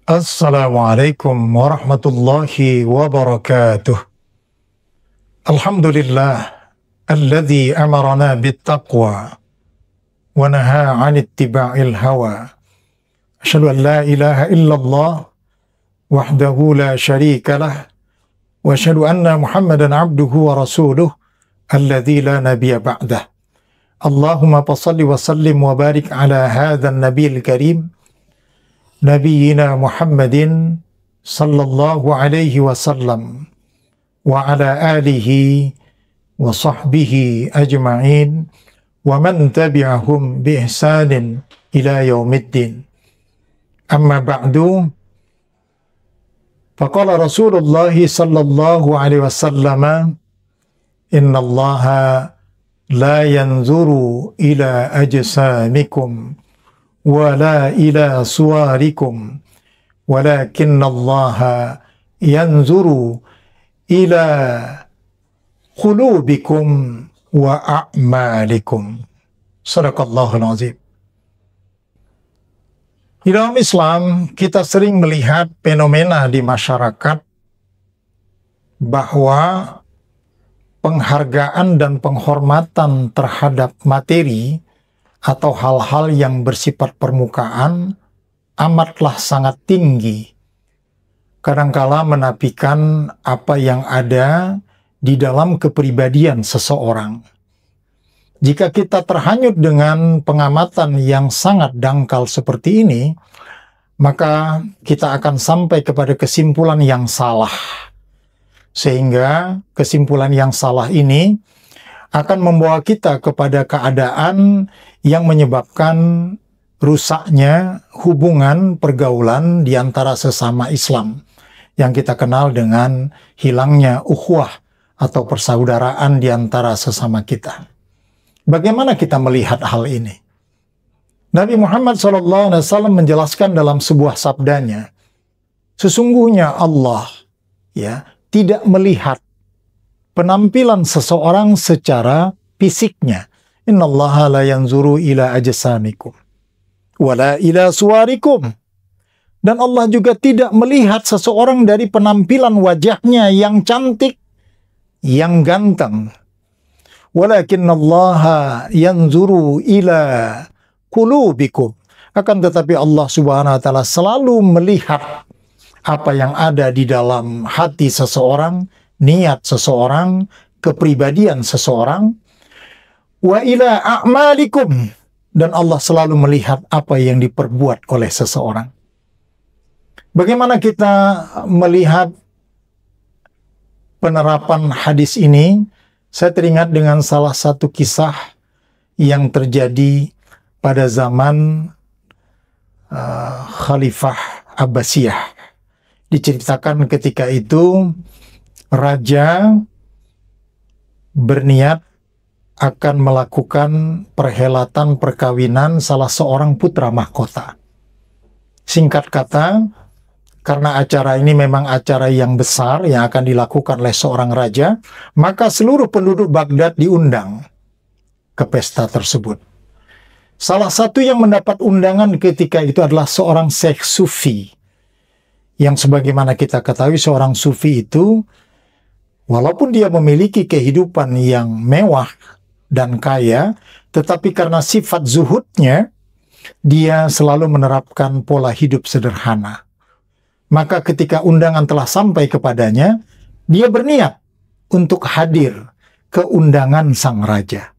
Assalamualaikum warahmatullahi wabarakatuh. Alhamdulillah alladzi amarana bittaqwa wa naha 'anil ittiba'il hawa. Asyhadu an la ilaha illallah wahdahu la syarika lah wa asyhadu anna Muhammadan 'abduhu wa rasuluh alladzi la nabiyya ba'dah. Allahumma shalli wa sallim wa barik ala hadzal nabiyil karim Nabiyyina Muhammadin sallallahu alaihi wasallam wa ala alihi wa sahbihi ajma'in wa man tabi'ahum bi ihsanin ila yaumiddin. Amma ba'du, faqala Rasulullah sallallahu alaihi wasallam, inna Allaha la yanzuru ila ajsamikum wala ila suwarikum walakinna Allaha yanzuru ila qulubikum wa a'malikum. Sadaqallahul azim. Di dalam Islam kita sering melihat fenomena di masyarakat bahwa penghargaan dan penghormatan terhadap materi atau hal-hal yang bersifat permukaan amatlah sangat tinggi. Kadangkala menafikan apa yang ada di dalam kepribadian seseorang. Jika kita terhanyut dengan pengamatan yang sangat dangkal seperti ini, maka kita akan sampai kepada kesimpulan yang salah. Sehingga kesimpulan yang salah ini akan membawa kita kepada keadaan yang menyebabkan rusaknya hubungan pergaulan di antara sesama Islam yang kita kenal dengan hilangnya ukhuwah atau persaudaraan di antara sesama kita. Bagaimana kita melihat hal ini? Nabi Muhammad SAW menjelaskan dalam sebuah sabdanya, sesungguhnya Allah tidak melihat penampilan seseorang secara fisiknya. Innallaha la yanzuru ila ajsamikum wala ila suwarikum. Dan Allah juga tidak melihat seseorang dari penampilan wajahnya yang cantik, yang ganteng. Walakinnallaha yanzuru ila qulubikum. Akan tetapi Allah Subhanahu wa taala selalu melihat apa yang ada di dalam hati seseorang, niat seseorang, kepribadian seseorang. Wa ila a'malikum, dan Allah selalu melihat apa yang diperbuat oleh seseorang. Bagaimana kita melihat penerapan hadis ini? Saya teringat dengan salah satu kisah yang terjadi pada zaman Khalifah Abbasiyah. Diceritakan ketika itu raja berniat akan melakukan perhelatan perkawinan salah seorang putra mahkota. Singkat kata, karena acara ini memang acara yang besar yang akan dilakukan oleh seorang raja, maka seluruh penduduk Baghdad diundang ke pesta tersebut. Salah satu yang mendapat undangan ketika itu adalah seorang Syekh Sufi. Yang sebagaimana kita ketahui, seorang Sufi itu walaupun dia memiliki kehidupan yang mewah dan kaya, tetapi karena sifat zuhudnya, dia selalu menerapkan pola hidup sederhana. Maka ketika undangan telah sampai kepadanya, dia berniat untuk hadir ke undangan sang raja.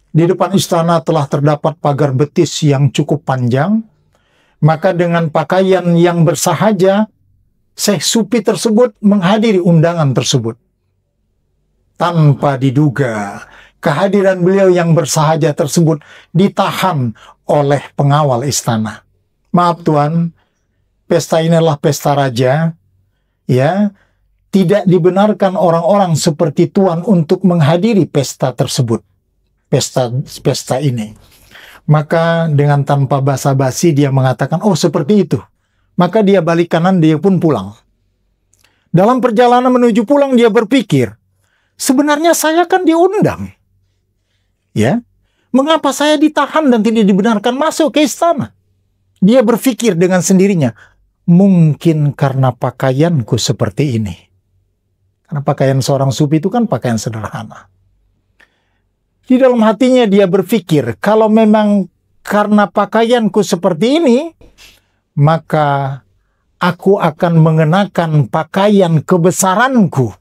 Di depan istana telah terdapat pagar betis yang cukup panjang, maka dengan pakaian yang bersahaja, Syekh Sufi tersebut menghadiri undangan tersebut. Tanpa diduga, kehadiran beliau yang bersahaja tersebut ditahan oleh pengawal istana. Maaf Tuan, pesta ini adalah pesta raja, tidak dibenarkan orang-orang seperti Tuan untuk menghadiri pesta tersebut, pesta ini. Maka dengan tanpa basa-basi dia mengatakan, oh seperti itu. Maka dia balik kanan, dia pun pulang. Dalam perjalanan menuju pulang dia berpikir, sebenarnya saya kan diundang. Mengapa saya ditahan dan tidak dibenarkan masuk ke istana? Dia berpikir dengan sendirinya, mungkin karena pakaianku seperti ini. Karena pakaian seorang sufi itu kan pakaian sederhana. Di dalam hatinya dia berpikir, kalau memang karena pakaianku seperti ini, maka aku akan mengenakan pakaian kebesaranku.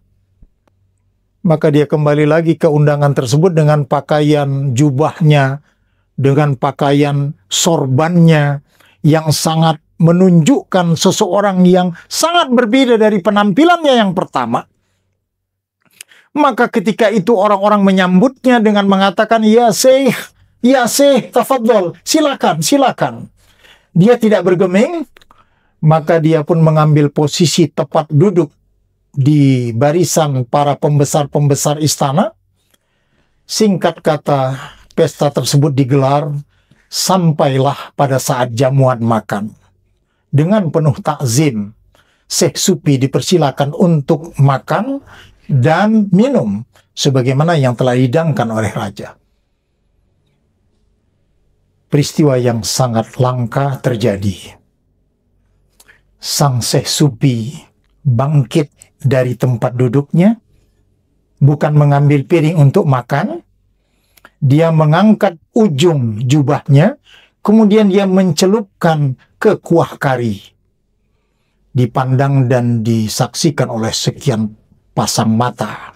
Maka dia kembali lagi ke undangan tersebut dengan pakaian jubahnya, dengan pakaian sorbannya, yang sangat menunjukkan seseorang yang sangat berbeda dari penampilannya yang pertama. Maka ketika itu orang-orang menyambutnya dengan mengatakan, ya Syekh, tafadhol, silakan, silakan. Dia tidak bergeming, maka dia pun mengambil posisi tepat duduk di barisan para pembesar-pembesar istana. Singkat kata, pesta tersebut digelar sampailah pada saat jamuan makan. Dengan penuh takzim, Syekh Sufi dipersilakan untuk makan dan minum sebagaimana yang telah dihidangkan oleh raja. Peristiwa yang sangat langka terjadi. Sang Syekh Sufi bangkit dari tempat duduknya, bukan mengambil piring untuk makan. Dia mengangkat ujung jubahnya, kemudian dia mencelupkan ke kuah kari. Dipandang dan disaksikan oleh sekian pasang mata.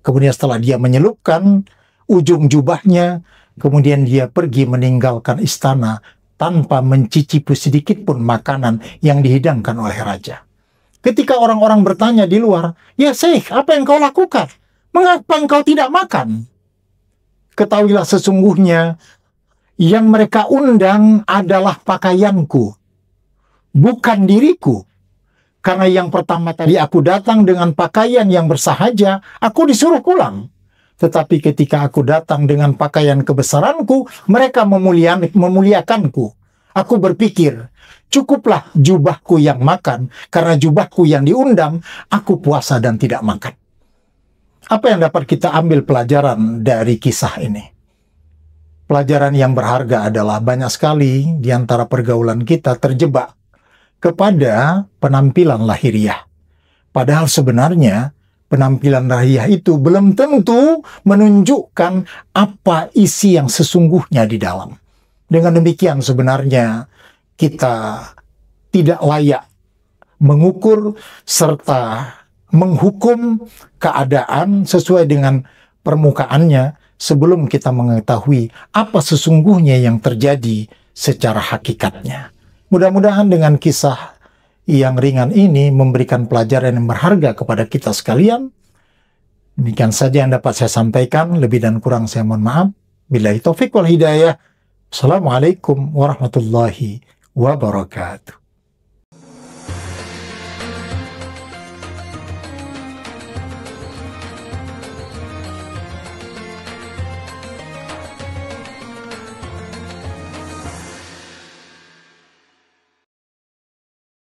Kemudian setelah dia menyelupkan ujung jubahnya, kemudian dia pergi meninggalkan istana tanpa mencicipi sedikit pun makanan yang dihidangkan oleh raja. Ketika orang-orang bertanya di luar, ya Syekh, apa yang kau lakukan? Mengapa engkau tidak makan? Ketahuilah sesungguhnya yang mereka undang adalah pakaianku, bukan diriku. Karena yang pertama tadi aku datang dengan pakaian yang bersahaja, aku disuruh pulang. Tetapi ketika aku datang dengan pakaian kebesaranku, mereka memuliakanku. Aku berpikir, cukuplah jubahku yang makan, karena jubahku yang diundang, aku puasa dan tidak makan. Apa yang dapat kita ambil pelajaran dari kisah ini? Pelajaran yang berharga adalah banyak sekali di antara pergaulan kita terjebak kepada penampilan lahiriah. Padahal sebenarnya penampilan lahiriah itu belum tentu menunjukkan apa isi yang sesungguhnya di dalam. Dengan demikian sebenarnya kita tidak layak mengukur serta menghukum keadaan sesuai dengan permukaannya sebelum kita mengetahui apa sesungguhnya yang terjadi secara hakikatnya. Mudah-mudahan dengan kisah yang ringan ini memberikan pelajaran yang berharga kepada kita sekalian. Demikian saja yang dapat saya sampaikan. Lebih dan kurang saya mohon maaf. Billahi taufiq wal hidayah. Assalamualaikum warahmatullahi wabarakatuh.